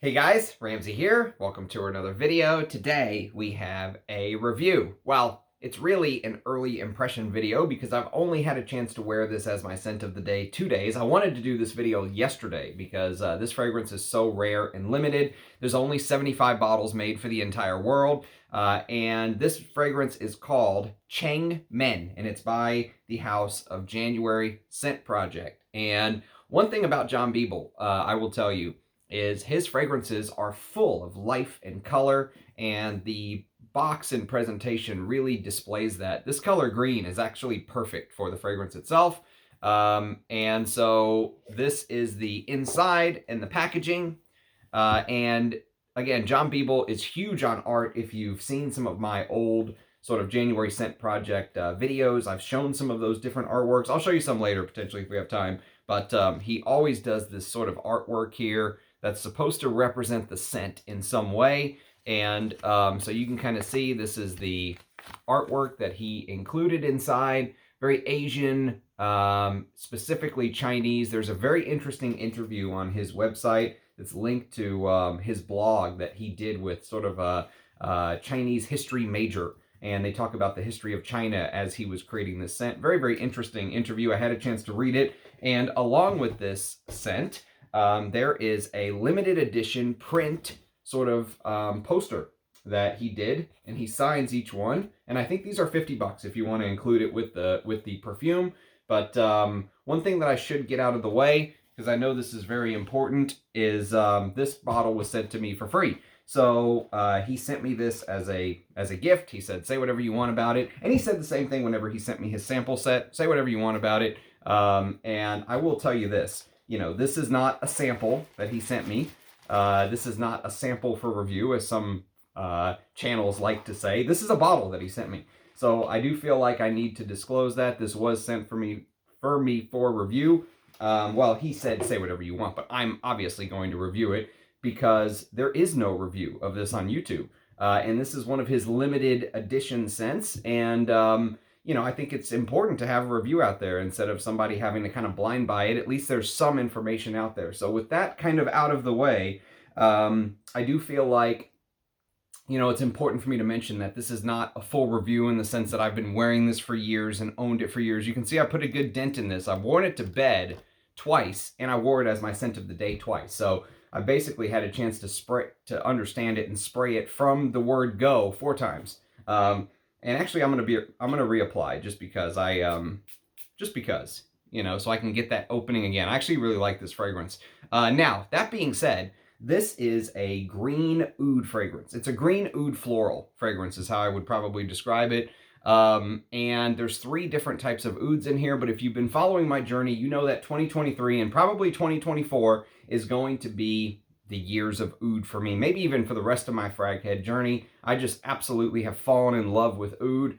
Hey guys, Ramsey here. Welcome to another video. Today we have a review. Well, it's really an early impression video because I've only had a chance to wear this as my scent of the day 2 days. I wanted to do this video yesterday because this fragrance is so rare and limited. There's only 75 bottles made for the entire world. And this fragrance is called Chengmen, and it's by the House of January Scent Project. And one thing about John Biebel, I will tell you, is his fragrances are full of life and color, and the box and presentation really displays that. This color green is actually perfect for the fragrance itself. And so this is the inside and the packaging. And again, John Biebel is huge on art. If you've seen some of my old sort of January Scent Project videos, I've shown some of those different artworks. I'll show you some later, potentially, if we have time. But he always does this sort of artwork here that's supposed to represent the scent in some way. And so you can kind of see this is the artwork that he included inside. Very Asian, specifically Chinese. There's a very interesting interview on his website that's linked to his blog that he did with sort of a Chinese history major. And they talk about the history of China as he was creating this scent. Very, very interesting interview. I had a chance to read it. And along with this scent, there is a limited edition print sort of poster that he did, and he signs each one. And I think these are $50 if you want to include it with the perfume. But one thing that I should get out of the way, because I know this is very important, is this bottle was sent to me for free. So he sent me this as a gift. He said, say whatever you want about it. And he said the same thing whenever he sent me his sample set. Say whatever you want about it. And I will tell you this. You know, this is not a sample that he sent me. This is not a sample for review, as some channels like to say. This is a bottle that he sent me. So I do feel like I need to disclose that. This was sent for me for review. Well, he said, say whatever you want, but I'm obviously going to review it because there is no review of this on YouTube. And this is one of his limited edition scents. And, you know, I think it's important to have a review out there instead of somebody having to kind of blind buy it. At least there's some information out there. So with that kind of out of the way, I do feel like, you know, it's important for me to mention that this is not a full review in the sense that I've been wearing this for years and owned it for years. You can see I put a good dent in this. I've worn it to bed twice, and I wore it as my scent of the day twice. So I basically had a chance to understand it and spray it from the word go 4 times. And actually, I'm gonna reapply just because you know, so I can get that opening again. I actually really like this fragrance. Now that being said, this is a green oud fragrance. It's a green oud floral fragrance is how I would probably describe it. And there's 3 different types of ouds in here, but if you've been following my journey, you know that 2023 and probably 2024 is going to be the years of oud for me, maybe even for the rest of my fraghead journey. I just absolutely have fallen in love with oud.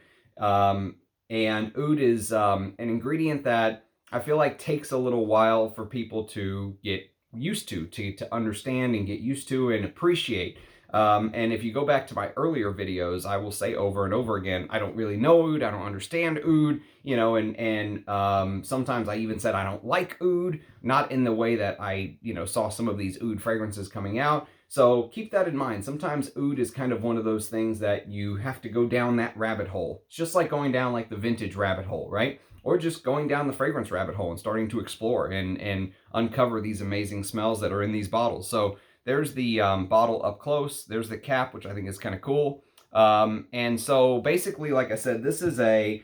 And oud is an ingredient that I feel like takes a little while for people to get used to understand and get used to and appreciate. And if you go back to my earlier videos, I will say over and over again, I don't really know oud, I don't understand oud, you know, and sometimes I even said I don't like oud, not in the way that I, you know, saw some of these oud fragrances coming out. So keep that in mind. Sometimes oud is kind of one of those things that you have to go down that rabbit hole. It's just like going down like the vintage rabbit hole, right? Or just going down the fragrance rabbit hole and starting to explore and uncover these amazing smells that are in these bottles. So there's the bottle up close. There's the cap, which I think is kind of cool. And so basically, like I said, this is a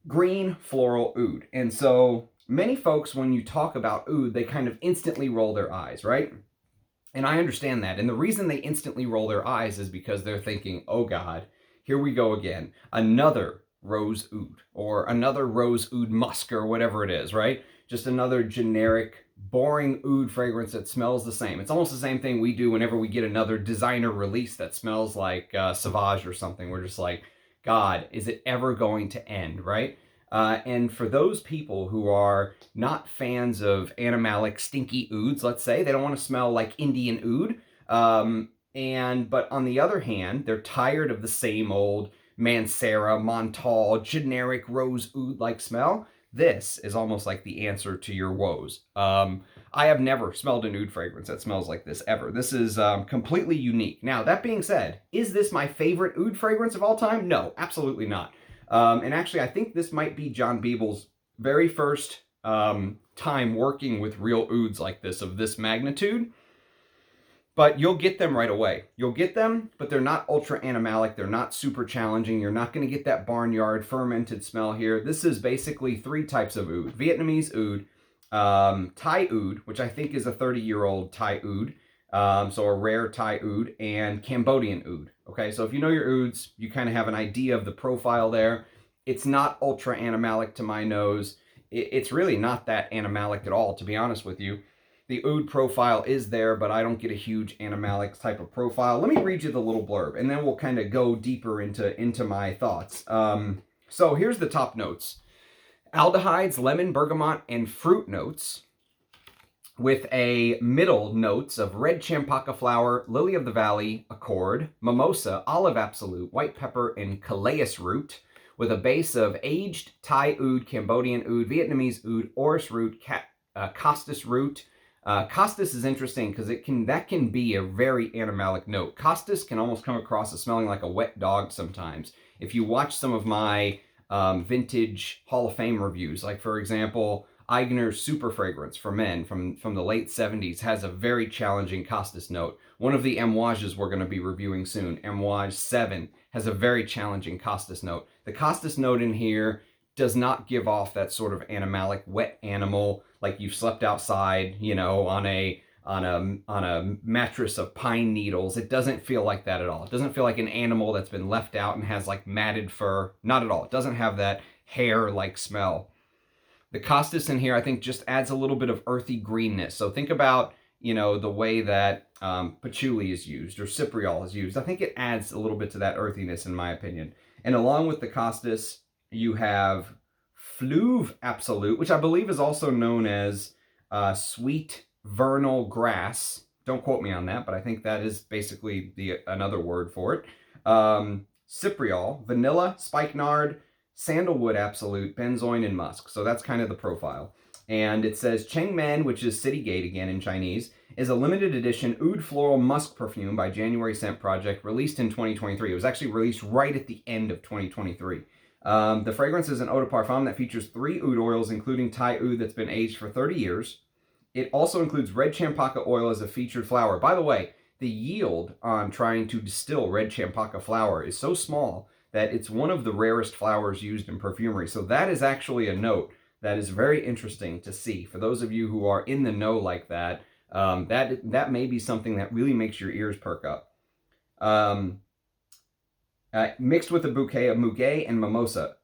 green floral oud. And so many folks, when you talk about oud, they kind of instantly roll their eyes, right? And I understand that. And the reason they instantly roll their eyes is because they're thinking, oh God, here we go again. Another rose oud or another rose oud musk or whatever it is, right? Just another generic, boring oud fragrance that smells the same. It's almost the same thing we do whenever we get another designer release that smells like Sauvage or something. We're just like, God, is it ever going to end, right? And for those people who are not fans of animalic, stinky ouds, let's say, they don't want to smell like Indian oud. But on the other hand, they're tired of the same old Mancera, Montal, generic rose oud-like smell. This is almost like the answer to your woes. I have never smelled an oud fragrance that smells like this ever. This is completely unique. Now, that being said, is this my favorite oud fragrance of all time? No, absolutely not. And actually, I think this might be John Biebel's very first time working with real ouds like this, of this magnitude. But you'll get them right away. You'll get them, but they're not ultra animalic. They're not super challenging. You're not going to get that barnyard fermented smell here. This is basically 3 types of oud. Vietnamese oud, Thai oud, which I think is a 30-year-old Thai oud, so a rare Thai oud, and Cambodian oud. Okay, so if you know your ouds, you kind of have an idea of the profile there. It's not ultra animalic to my nose. It's really not that animalic at all, to be honest with you. The oud profile is there, but I don't get a huge animalic type of profile. Let me read you the little blurb, and then we'll kind of go deeper into my thoughts. So here's the top notes. Aldehydes, lemon, bergamot, and fruit notes, with a middle notes of red champaca flower, lily of the valley, accord, mimosa, olive absolute, white pepper, and calaeus root, with a base of aged Thai oud, Cambodian oud, Vietnamese oud, orris root, costus root. Costus is interesting because that can be a very animalic note. Costus can almost come across as smelling like a wet dog sometimes. If you watch some of my vintage Hall of Fame reviews, like for example, Eigner's Super Fragrance for Men from the late 70s has a very challenging Costus note. One of the Amouages we're going to be reviewing soon, Amouage 7, has a very challenging Costus note. The Costus note in here does not give off that sort of animalic, wet animal, like you've slept outside, you know, on a mattress of pine needles. It doesn't feel like that at all. It doesn't feel like an animal that's been left out and has like matted fur. Not at all. It doesn't have that hair-like smell. The Costus in here, I think, just adds a little bit of earthy greenness. So think about, you know, the way that patchouli is used or cypriol is used. I think it adds a little bit to that earthiness, in my opinion. And along with the Costus, you have Fleuve Absolute, which I believe is also known as sweet vernal grass. Don't quote me on that, but I think that is basically another word for it. Cypriol, vanilla, spikenard, sandalwood absolute, benzoin, and musk. So that's kind of the profile. And it says Chengmen, which is City Gate again in Chinese, is a limited edition oud floral musk perfume by January Scent Project, released in 2023. It was actually released right at the end of 2023. The fragrance is an eau de parfum that features 3 oud oils, including Thai oud that's been aged for 30 years. It also includes red champaca oil as a featured flower. By the way, the yield on trying to distill red champaca flower is so small that it's one of the rarest flowers used in perfumery. So that is actually a note that is very interesting to see. For those of you who are in the know like that, that may be something that really makes your ears perk up. Mixed with a bouquet of muguet and mimosa.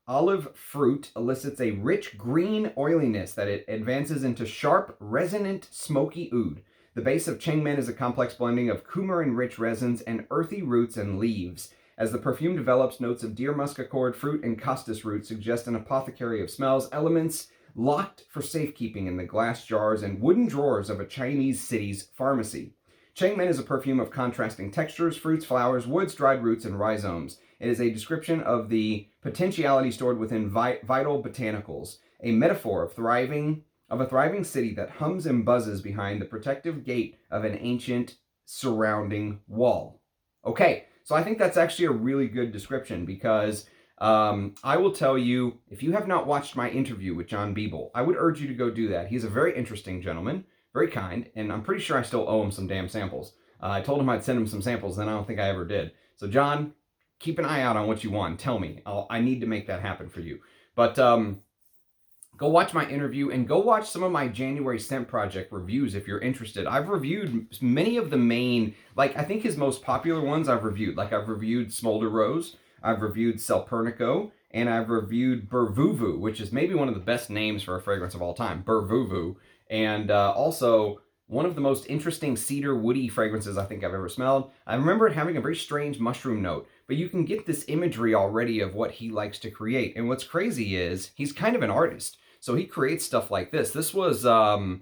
Olive fruit elicits a rich green oiliness that it advances into sharp, resonant, smoky oud. The base of Chengmen is a complex blending of coumarin-rich resins and earthy roots and leaves. As the perfume develops, notes of deer musk accord, fruit, and costus root suggest an apothecary of smells, elements locked for safekeeping in the glass jars and wooden drawers of a Chinese city's pharmacy. Chengmen is a perfume of contrasting textures, fruits, flowers, woods, dried roots, and rhizomes. It is a description of the potentiality stored within vital botanicals, a metaphor of a thriving city that hums and buzzes behind the protective gate of an ancient surrounding wall. Okay, so I think that's actually a really good description because I will tell you, if you have not watched my interview with John Biebel, I would urge you to go do that. He's a very interesting gentleman, very kind, and I'm pretty sure I still owe him some damn samples. I told him I'd send him some samples, then I don't think I ever did. So John, keep an eye out on what you want. Tell me. I need to make that happen for you. But go watch my interview and go watch some of my January Scent Project reviews if you're interested. I've reviewed many of the main, like I think his most popular ones I've reviewed. Like I've reviewed Smolder Rose, I've reviewed Selpernico, and I've reviewed Burvuvu, which is maybe one of the best names for a fragrance of all time, Burvuvu. And also one of the most interesting cedar woody fragrances I think I've ever smelled. I remember it having a very strange mushroom note, but you can get this imagery already of what he likes to create. And what's crazy is he's kind of an artist. So he creates stuff like this. This was Smolder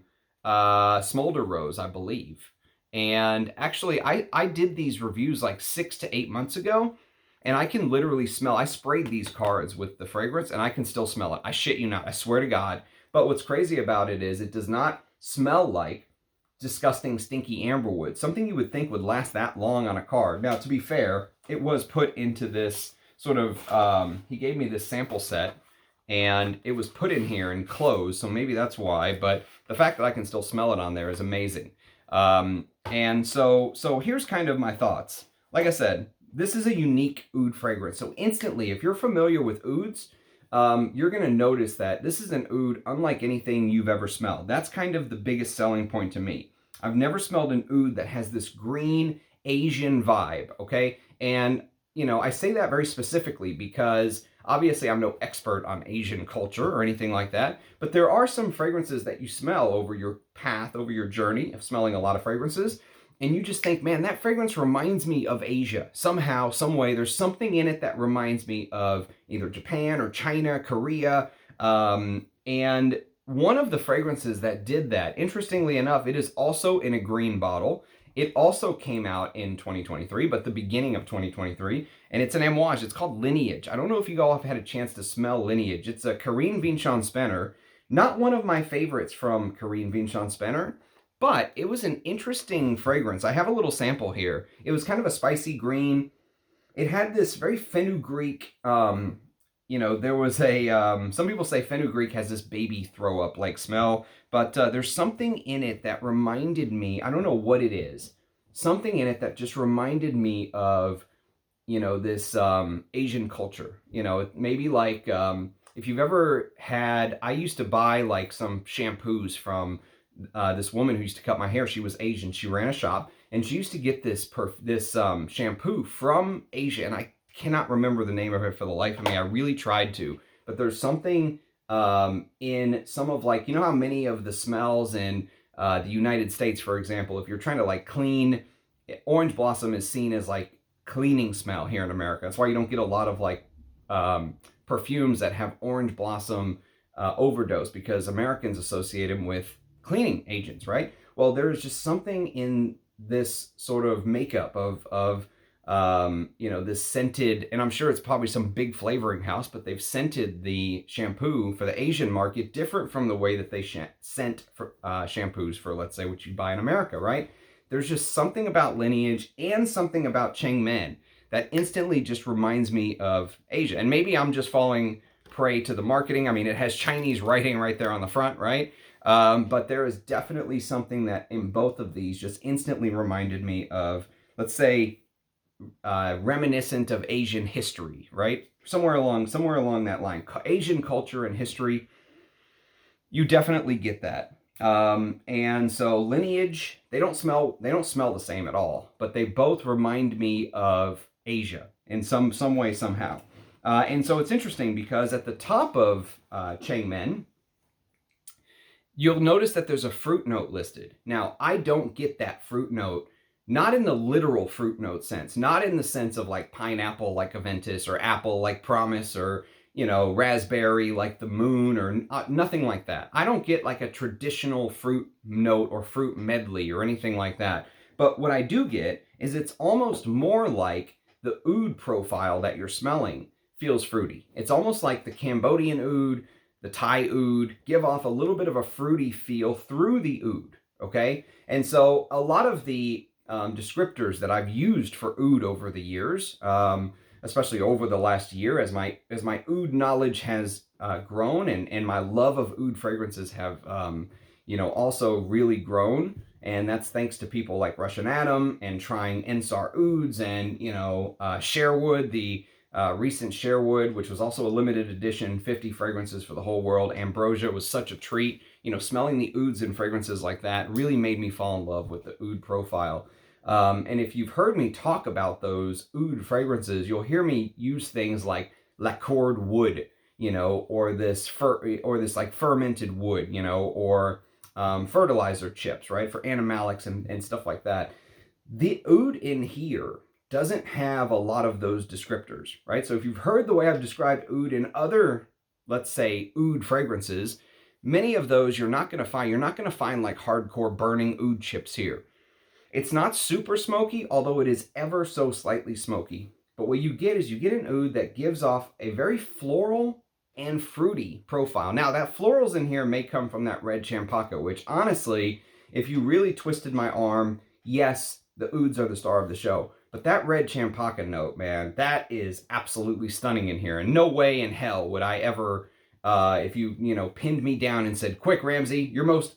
Rose, I believe. And actually, I did these reviews like 6 to 8 months ago, and I can literally smell, I sprayed these cards with the fragrance, and I can still smell it. I shit you not, I swear to God. But what's crazy about it is it does not smell like disgusting, stinky amberwood, something you would think would last that long on a card. Now, to be fair, it was put into this sort of, he gave me this sample set, and it was put in here and closed, so maybe that's why, but the fact that I can still smell it on there is amazing. And so here's kind of my thoughts. Like I said, this is a unique oud fragrance. So instantly, if you're familiar with ouds, you're going to notice that this is an oud unlike anything you've ever smelled. That's kind of the biggest selling point to me. I've never smelled an oud that has this green Asian vibe, okay? And, you know, I say that very specifically because obviously I'm no expert on Asian culture or anything like that, but there are some fragrances that you smell over your path, over your journey of smelling a lot of fragrances, and you just think, man, that fragrance reminds me of Asia. Somehow, some way, there's something in it that reminds me of either Japan or China, Korea. And one of the fragrances that did that, interestingly enough, it is also in a green bottle. It also came out in 2023, but the beginning of 2023, and it's an amouage. It's called Lineage. I don't know if you all have had a chance to smell Lineage. It's a Karine Vachon-Spencer, not one of my favorites from Karine Vachon-Spencer, but it was an interesting fragrance. I have a little sample here. It was kind of a spicy green. It had this very fenugreek, you know, there was a, some people say fenugreek has this baby throw up like smell, but there's something in it that reminded me, I don't know what it is, something in it that just reminded me of, you know, this Asian culture. You know, maybe like, if you've ever had, I used to buy like some shampoos from this woman who used to cut my hair. She was Asian. She ran a shop, and she used to get this shampoo from Asia, and I cannot remember the name of it for the life of me. I really tried to, but there's something in some of, like, you know how many of the smells in the United States, for example, if you're trying to like clean, orange blossom is seen as like cleaning smell here in America. That's why you don't get a lot of like perfumes that have orange blossom overdose, because Americans associate them with cleaning agents, right? Well, there's just something in this sort of makeup of you know, this scented, and I'm sure it's probably some big flavoring house, but they've scented the shampoo for the Asian market different from the way that they scent for, shampoos for, let's say, what you buy in America, right? There's just something about Lineage and something about Chengmen that instantly just reminds me of Asia. And maybe I'm just falling prey to the marketing. I mean, it has Chinese writing right there on the front, right? But there is definitely something that in both of these just instantly reminded me of, let's say, reminiscent of Asian history, right? Somewhere along that line, Asian culture and history. You definitely get that. And so Lineage, they don't smell the same at all, but they both remind me of Asia in some way, somehow. And so it's interesting because at the top of Chengmen, you'll notice that there's a fruit note listed. Now, I don't get that fruit note, not in the literal fruit note sense, not in the sense of like pineapple like Aventus, or apple like Promise, or, you know, raspberry like the Moon, or nothing like that. I don't get like a traditional fruit note or fruit medley or anything like that. But what I do get is it's almost more like the oud profile that you're smelling feels fruity. It's almost like the Cambodian oud, the Thai oud, give off a little bit of a fruity feel through the oud, okay? And so a lot of the descriptors that I've used for oud over the years, especially over the last year, as my oud knowledge has grown, and my love of oud fragrances have, you know, also really grown. And that's thanks to people like Russian Adam and trying Ensar ouds, and, you know, Sherwood, the recent Sherwood, which was also a limited edition, 50 fragrances for the whole world. Ambrosia was such a treat. You know, smelling the ouds and fragrances like that really made me fall in love with the oud profile. And if you've heard me talk about those oud fragrances, you'll hear me use things like lacquered wood, you know, or this like fermented wood, you know, or fertilizer chips, right, for animalics and stuff like that. The oud in here doesn't have a lot of those descriptors, right? So if you've heard the way I've described oud in other, let's say, oud fragrances, many of those you're not going to find. You're not going to find like hardcore burning oud chips here. It's not super smoky, although it is ever so slightly smoky. But what you get is you get an oud that gives off a very floral, and fruity profile. Now, that florals in here may come from that red Champaka, which honestly, if you really twisted my arm, yes, the ouds are the star of the show. But that red Champaka note, man, that is absolutely stunning in here. And no way in hell would I ever, if you pinned me down and said, quick, Ramsey, your most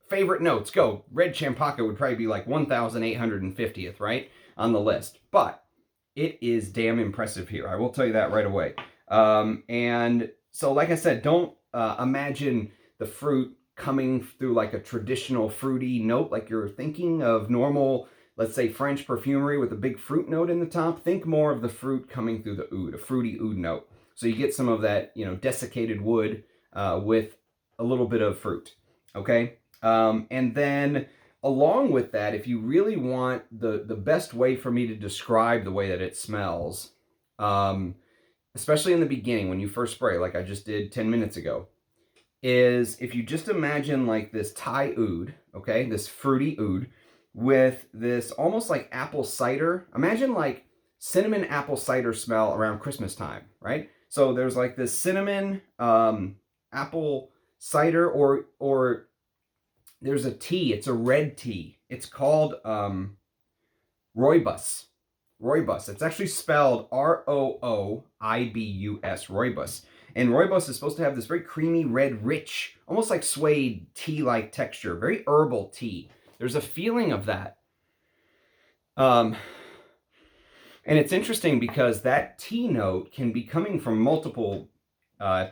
favorite notes, go. Red Champaka would probably be like 1,850th, right, on the list. But it is damn impressive here. I will tell you that right away. And so, like I said, don't imagine the fruit coming through like a traditional fruity note, like you're thinking of normal, let's say, French perfumery with a big fruit note in the top. Think more of the fruit coming through the oud, a fruity oud note. So you get some of that, desiccated wood with a little bit of fruit, okay? And then along with that, if you really want the best way for me to describe the way that it smells, especially in the beginning when you first spray, like I just did 10 minutes ago, is if you just imagine like this Thai oud, okay, this fruity oud with this almost like apple cider. Imagine like cinnamon apple cider smell around Christmas time, right? So there's like this cinnamon apple cider, or there's a tea. It's a red tea. It's called rooibos. Rooibos. It's actually spelled Rooibus, rooibos. And rooibos is supposed to have this very creamy, red, rich, almost like suede tea-like texture. Very herbal tea. There's a feeling of that. And it's interesting because that tea note can be coming from multiple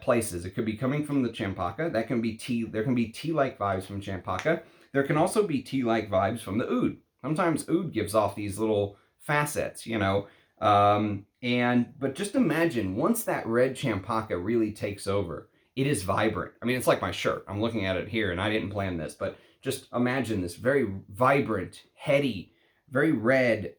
places. It could be coming from the Champaka. That can be tea. There can be tea-like vibes from Champaka. There can also be tea-like vibes from the oud. Sometimes oud gives off these little facets, but just imagine once that red Champaka really takes over, it is vibrant. I mean, it's like my shirt. I'm looking at it here, and I didn't plan this, but just imagine this very vibrant, heady, very red,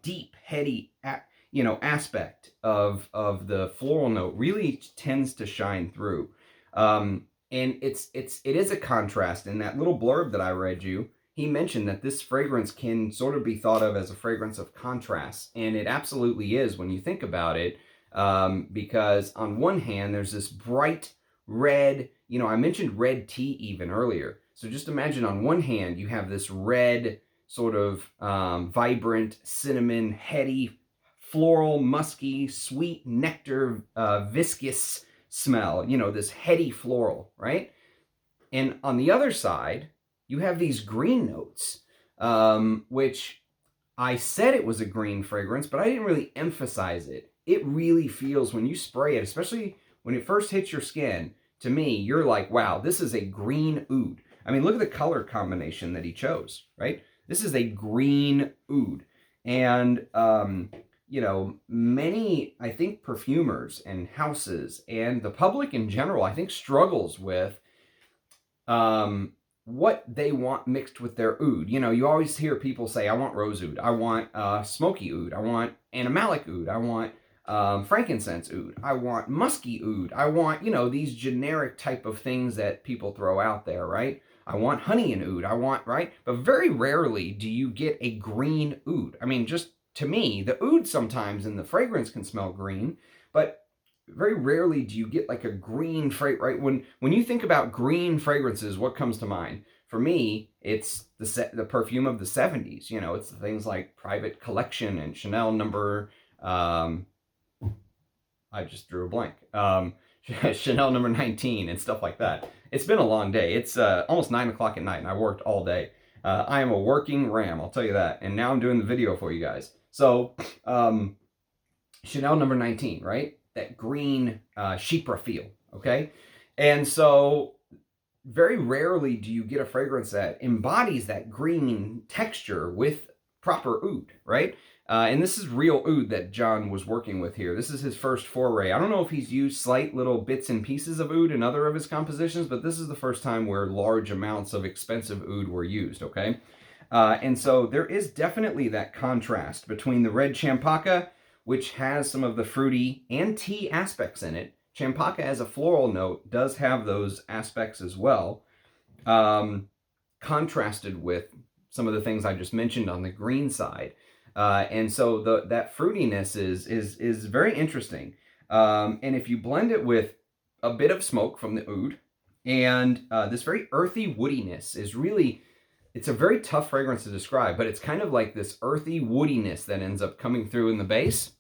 deep, heady, aspect of the floral note really tends to shine through. And it is a contrast. In that little blurb that I read you, he mentioned that this fragrance can sort of be thought of as a fragrance of contrast, and it absolutely is when you think about it, because on one hand, there's this bright red, I mentioned red tea even earlier. So just imagine on one hand, you have this red, sort of vibrant, cinnamon, heady, floral, musky, sweet, nectar, viscous smell, this heady floral, right? And on the other side, you have these green notes, which I said it was a green fragrance, but I didn't really emphasize it. It really feels, when you spray it, especially when it first hits your skin, to me, you're like, wow, this is a green oud. I mean, look at the color combination that he chose, right? This is a green oud. And, many, I think, perfumers and houses and the public in general, I think, struggles with what they want mixed with their oud. You always hear people say, I want rose oud, I want smoky oud, I want animalic oud, I want frankincense oud, I want musky oud, I want, these generic type of things that people throw out there, right? I want honey and oud, I want, right? But very rarely do you get a green oud. I mean, just to me, the oud sometimes in the fragrance can smell green, but very rarely do you get like a green fragrance, right? When you think about green fragrances, what comes to mind? For me, it's the perfume of the 70s. It's things like Private Collection and Chanel number, I just drew a blank. Chanel number 19 and stuff like that. It's been a long day. It's almost 9 o'clock at night and I worked all day. I am a working ram, I'll tell you that. And now I'm doing the video for you guys. So, Chanel number 19, right? That green chypre feel, okay? And so very rarely do you get a fragrance that embodies that green texture with proper oud, right? And this is real oud that John was working with here. This is his first foray. I don't know if he's used slight little bits and pieces of oud in other of his compositions, but this is the first time where large amounts of expensive oud were used, okay? And so there is definitely that contrast between the red Champaka, which has some of the fruity and tea aspects in it. Champaka as a floral note does have those aspects as well, contrasted with some of the things I just mentioned on the green side. And so that fruitiness is very interesting. And if you blend it with a bit of smoke from the oud, and this very earthy woodiness is really, it's a very tough fragrance to describe, but it's kind of like this earthy woodiness that ends up coming through in the base.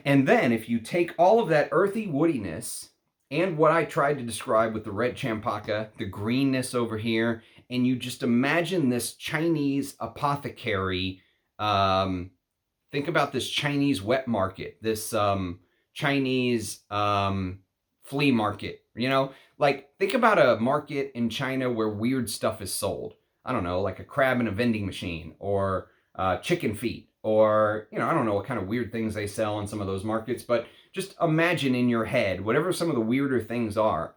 And then if you take all of that earthy woodiness and what I tried to describe with the red champaca, the greenness over here, and you just imagine this Chinese apothecary, think about this Chinese wet market, this Chinese flea market, you know? Like, think about a market in China where weird stuff is sold. I don't know, like a crab in a vending machine, or chicken feet, or, you know, I don't know what kind of weird things they sell in some of those markets, but just imagine in your head whatever some of the weirder things are.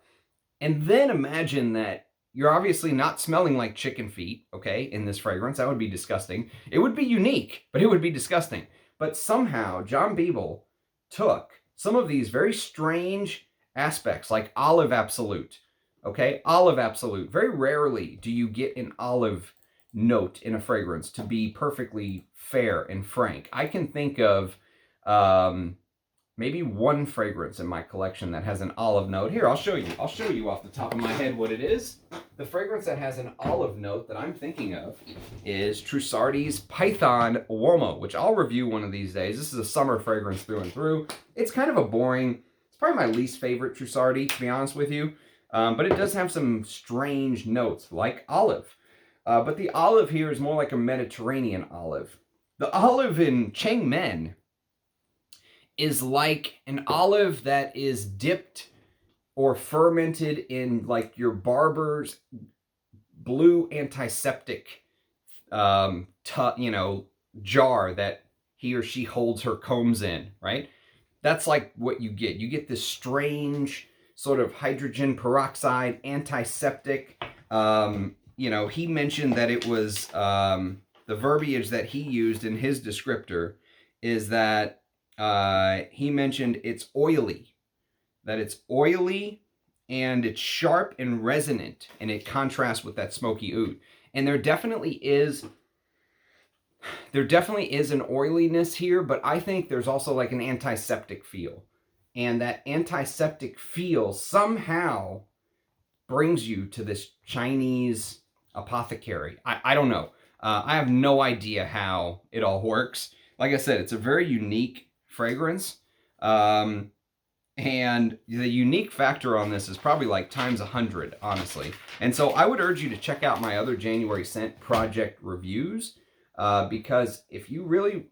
And then imagine that you're obviously not smelling like chicken feet, okay, in this fragrance. That would be disgusting. It would be unique, but it would be disgusting. But somehow John Biebel took some of these very strange aspects, like olive absolute, okay? Olive absolute. Very rarely do you get an olive note in a fragrance, to be perfectly fair and frank. I can think of maybe one fragrance in my collection that has an olive note. Here, I'll show you. I'll show you off the top of my head what it is. The fragrance that has an olive note that I'm thinking of is Trussardi's Python Uomo, which I'll review one of these days. This is a summer fragrance through and through. It's kind of a boring, it's probably my least favorite Trussardi, to be honest with you. But it does have some strange notes, like olive. But the olive here is more like a Mediterranean olive. The olive in Chengmen is like an olive that is dipped or fermented in like your barber's blue antiseptic jar that he or she holds her combs in, right? That's like what you get. You get this strange sort of hydrogen peroxide antiseptic. He mentioned that it was the verbiage that he used in his descriptor is that he mentioned it's oily, and it's sharp and resonant, and it contrasts with that smoky oud. And there definitely is an oiliness here, but I think there's also like an antiseptic feel. And that antiseptic feel somehow brings you to this Chinese apothecary. I don't know. I have no idea how it all works. Like I said, it's a very unique fragrance. And the unique factor on this is probably like times 100, honestly. And so I would urge you to check out my other January scent project reviews, because if you really,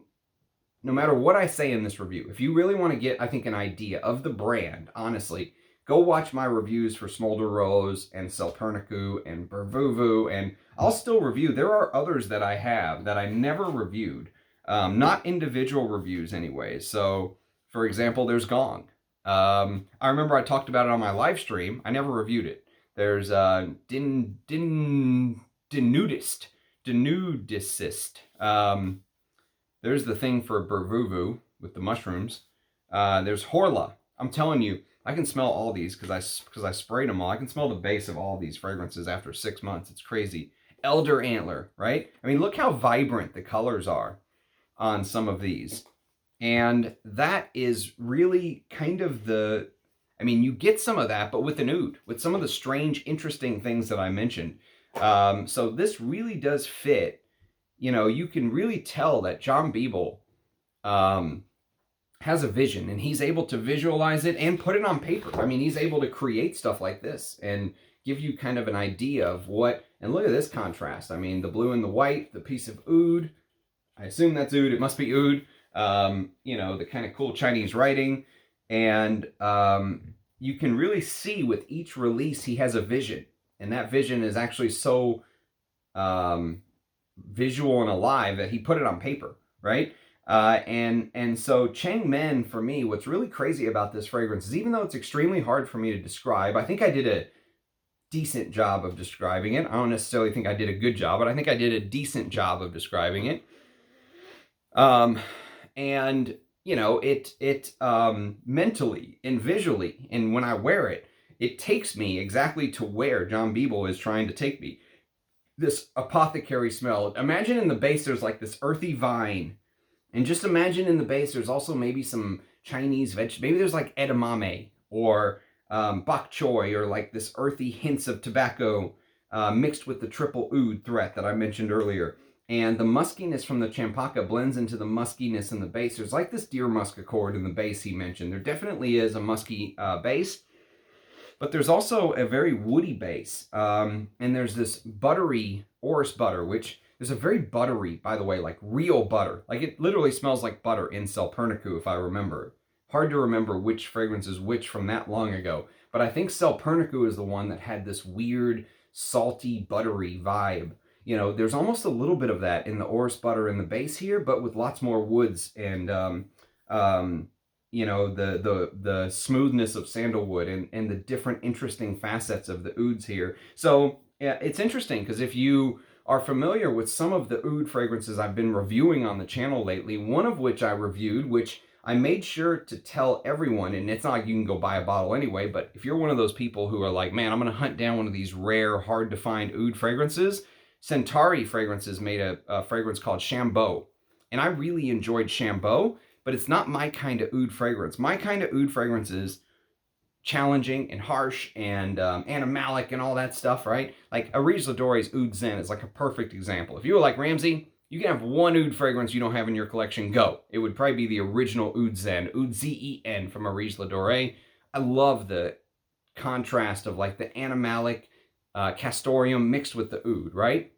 no matter what I say in this review, if you really want to get, I think, an idea of the brand, honestly, go watch my reviews for Smolder Rose and Selperniku and Bervuvu, and I'll still review. There are others that I have that I never reviewed. Not individual reviews anyway. So, for example, there's Gong. I remember I talked about it on my live stream. I never reviewed it. There's Denudist. There's the thing for Bervuvu with the mushrooms. There's Horla. I'm telling you, I can smell all these because I sprayed them all. I can smell the base of all these fragrances after 6 months. It's crazy. Elder Antler, right? I mean, look how vibrant the colors are on some of these. And that is really kind of you get some of that, but with an oud, with some of the strange, interesting things that I mentioned. So this really does fit. You can really tell that John Biebel has a vision, and he's able to visualize it and put it on paper. I mean, he's able to create stuff like this and give you kind of an idea of what, and look at this contrast. I mean, the blue and the white, the piece of oud, I assume that's oud, it must be oud. The kind of cool Chinese writing. And you can really see with each release, he has a vision. And that vision is actually so visual and alive that he put it on paper, right? And so Chengmen, for me, what's really crazy about this fragrance is, even though it's extremely hard for me to describe, I think I did a decent job of describing it. I don't necessarily think I did a good job, but I think I did a decent job of describing it. It mentally and visually, and when I wear it, it takes me exactly to where John Biebel is trying to take me. This apothecary smell. Imagine in the base there's like this earthy vine, and just imagine in the base there's also maybe some Chinese veg. Maybe there's like edamame or bok choy, or like this earthy hints of tobacco mixed with the triple oud threat that I mentioned earlier. And the muskiness from the champaka blends into the muskiness in the base. There's like this deer musk accord in the base he mentioned. There definitely is a musky base, but there's also a very woody base. And there's this buttery orris butter, which is a very buttery, by the way, like real butter. Like it literally smells like butter in Selperniku, if I remember. Hard to remember which fragrance is which from that long ago. But I think Selperniku is the one that had this weird, salty, buttery vibe. You know, there's almost a little bit of that in the orris butter in the base here, but with lots more woods and you know, the smoothness of sandalwood and the different interesting facets of the ouds here. So yeah, it's interesting because if you are familiar with some of the oud fragrances I've been reviewing on the channel lately, one of which I reviewed, which I made sure to tell everyone, and it's not like you can go buy a bottle anyway, but if you're one of those people who are like, man, I'm going to hunt down one of these rare, hard to find oud fragrances, Centauri Fragrances made a fragrance called Chambeau. And I really enjoyed Chambeau, but it's not my kind of oud fragrance. My kind of oud fragrance is challenging and harsh and animalic and all that stuff, right? Like Arise Ladore's Oud Zen is like a perfect example. If you were like, Ramsey, you can have one oud fragrance you don't have in your collection, go. It would probably be the original Oud Zen, Oud Zen from Arise Ladore. I love the contrast of like the animalic castoreum mixed with the oud, right?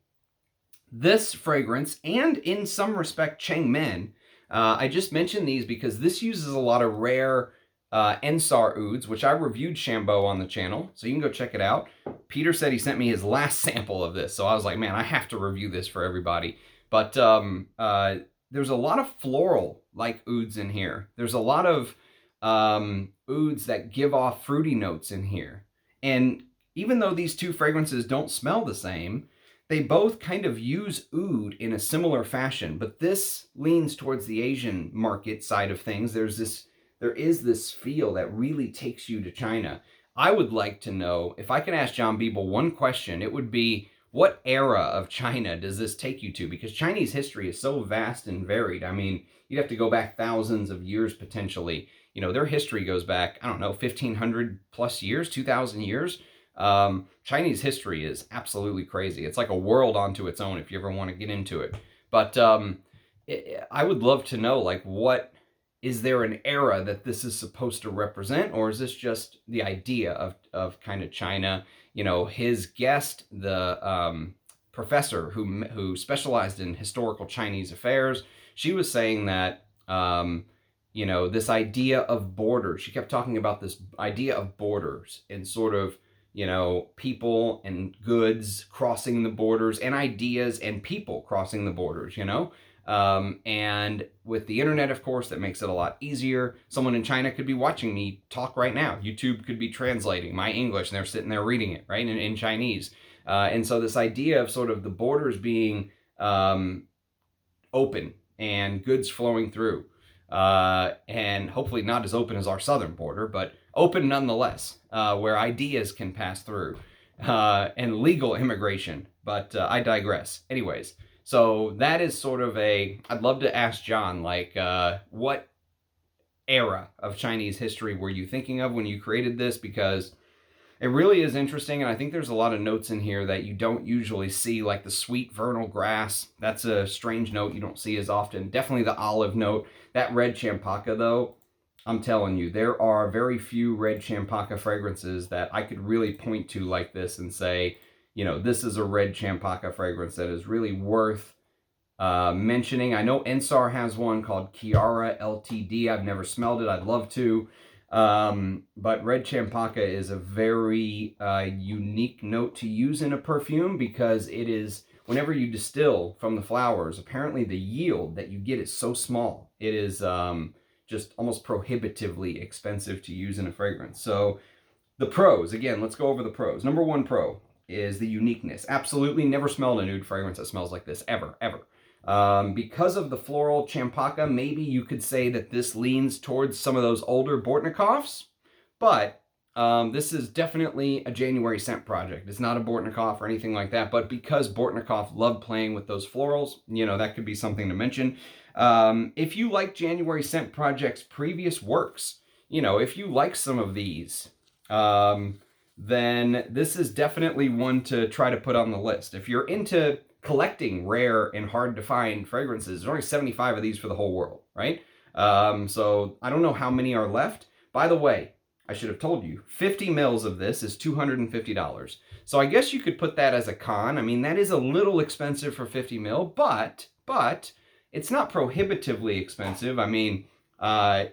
This fragrance, and in some respect Chengmen, I just mentioned these because this uses a lot of rare Ensar ouds, which I reviewed Chambeau on the channel, so you can go check it out. Peter said he sent me his last sample of this, so I was like, man, I have to review this for everybody. But there's a lot of floral-like ouds in here. There's a lot of ouds that give off fruity notes in here. And even though these two fragrances don't smell the same, they both kind of use oud in a similar fashion, but this leans towards the Asian market side of things. There is this feel that really takes you to China. I would like to know, if I could ask John Beeble one question, it would be, what era of China does this take you to? Because Chinese history is so vast and varied. I mean, you'd have to go back thousands of years potentially. You know, their history goes back, I don't know, 1,500 plus years, 2,000 years. Chinese history is absolutely crazy. It's like a world onto its own if you ever want to get into it. But I would love to know, like, what is there an era that this is supposed to represent, or is this just the idea of kind of China? You know, his guest, the professor who specialized in historical Chinese affairs, she was saying that you know, this idea of borders. She kept talking about this idea of borders and sort of, you know, people and goods crossing the borders, and ideas and people crossing the borders, you know? And with the internet, of course, that makes it a lot easier. Someone in China could be watching me talk right now. YouTube could be translating my English, and they're sitting there reading it, right, in Chinese. And so this idea of sort of the borders being open and goods flowing through, and hopefully not as open as our southern border, but open nonetheless, where ideas can pass through, and legal immigration. But I digress. Anyways, so that is sort of I'd love to ask John, like, what era of Chinese history were you thinking of when you created this? Because it really is interesting, and I think there's a lot of notes in here that you don't usually see, like the sweet vernal grass. That's a strange note you don't see as often. Definitely the olive note. That red champaka, though, I'm telling you, there are very few red champaka fragrances that I could really point to like this and say, you know, this is a red champaka fragrance that is really worth mentioning. I know Ensar has one called Kiara LTD. I've never smelled it. I'd love to. But red champaka is a very unique note to use in a perfume, because it is, whenever you distill from the flowers, apparently the yield that you get is so small. It is just almost prohibitively expensive to use in a fragrance. So the pros, again, let's go over the pros. Number one pro is the uniqueness. Absolutely never smelled an oud fragrance that smells like this, ever, ever. Because of the floral champaka, maybe you could say that this leans towards some of those older Bortnikovs, but this is definitely a January scent project. It's not a Bortnikov or anything like that, but because Bortnikov loved playing with those florals, you know, that could be something to mention. If you like January Scent Project's previous works, you know, if you like some of these, then this is definitely one to try to put on the list. If you're into collecting rare and hard to find fragrances, there's only 75 of these for the whole world, right? So I don't know how many are left. By the way, I should have told you, 50 mils of this is $250. So I guess you could put that as a con. I mean, that is a little expensive for 50 mil, but it's not prohibitively expensive. I mean,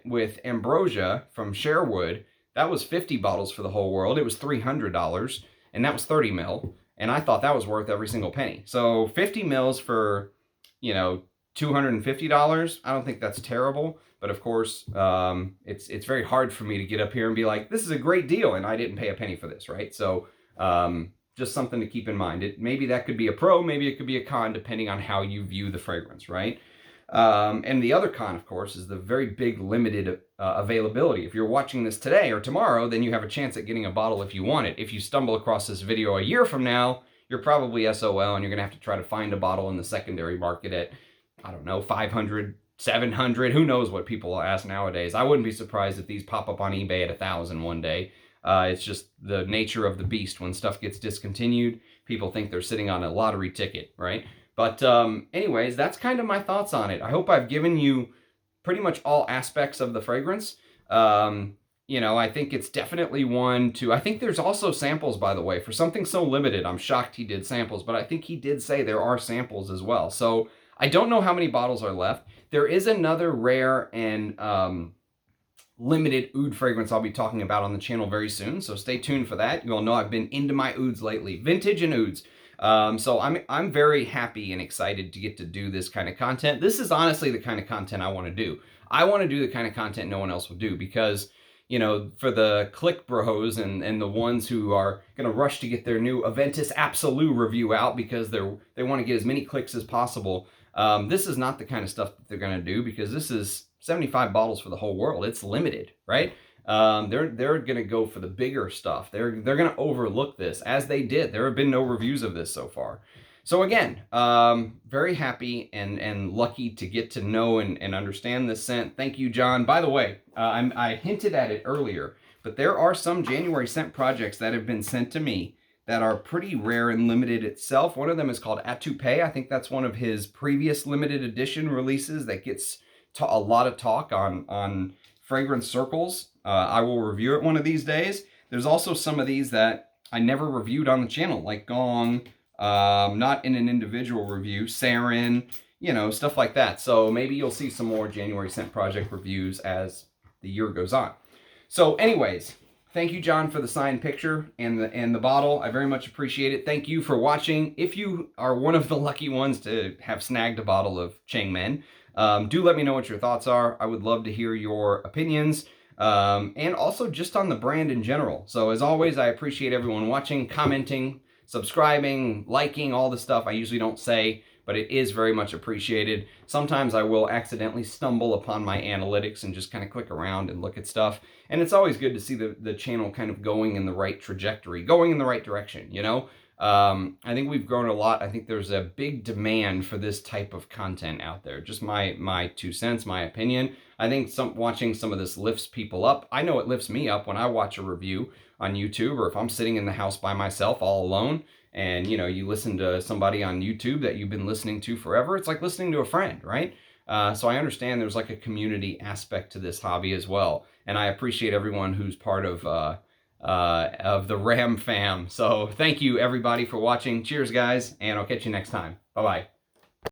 with Ambrosia from Sherwood, that was 50 bottles for the whole world. It was $300, and that was 30 mil. And I thought that was worth every single penny. So 50 mils for, you know, $250. I don't think that's terrible. But of course, it's very hard for me to get up here and be like, this is a great deal, and I didn't pay a penny for this, right? So just something to keep in mind. Maybe that could be a pro, maybe it could be a con, depending on how you view the fragrance, right? And the other con, of course, is the very big limited availability. If you're watching this today or tomorrow, then you have a chance at getting a bottle if you want it. If you stumble across this video a year from now, you're probably SOL, and you're going to have to try to find a bottle in the secondary market at, I don't know, 500, 700, who knows what people ask nowadays. I wouldn't be surprised if these pop up on eBay at 1,000 one day. It's just the nature of the beast. When stuff gets discontinued, people think they're sitting on a lottery ticket, right? But anyways, that's kind of my thoughts on it. I hope I've given you pretty much all aspects of the fragrance. You know, I think it's definitely one to... I think there's also samples, by the way. For something so limited, I'm shocked he did samples, but I think he did say there are samples as well. So I don't know how many bottles are left. There is another rare and limited oud fragrance I'll be talking about on the channel very soon, so stay tuned for that. You all know I've been into my ouds lately, vintage and ouds. So I'm very happy and excited to get to do this kind of content. This is honestly the kind of content I want to do. I want to do the kind of content no one else will do, because, you know, for the click bros and the ones who are going to rush to get their new Aventus Absolute review out because they want to get as many clicks as possible, this is not the kind of stuff that they're going to do, because this is 75 bottles for the whole world. It's limited, right? They're going to go for the bigger stuff. They're going to overlook this, as they did. There have been no reviews of this so far. So again, very happy and lucky to get to know and understand this scent. Thank you, John. By the way, I hinted at it earlier, but there are some January scent projects that have been sent to me that are pretty rare and limited itself. One of them is called Atoupe. I think that's one of his previous limited edition releases that gets a lot of talk on fragrance circles. I will review it one of these days. There's also some of these that I never reviewed on the channel, like Gong, not in an individual review, Sarin, you know, stuff like that. So maybe you'll see some more January Scent Project reviews as the year goes on. So anyways, thank you, John, for the signed picture and the bottle. I very much appreciate it. Thank you for watching. If you are one of the lucky ones to have snagged a bottle of Chengmen, do let me know what your thoughts are. I would love to hear your opinions, and also just on the brand in general. So as always, I appreciate everyone watching, commenting, subscribing, liking, all the stuff I usually don't say, but it is very much appreciated. Sometimes I will accidentally stumble upon my analytics and just kind of click around and look at stuff. And it's always good to see the channel kind of going in the right trajectory, going in the right direction, you know? I think we've grown a lot. I think there's a big demand for this type of content out there. Just my 2 cents, my opinion. I think watching some of this lifts people up. I know it lifts me up when I watch a review on YouTube, or if I'm sitting in the house by myself all alone and, you know, you listen to somebody on YouTube that you've been listening to forever. It's like listening to a friend, right? So I understand there's like a community aspect to this hobby as well. And I appreciate everyone who's part of the Ram fam. So thank you everybody for watching. Cheers, guys, and I'll catch you next time. Bye-bye.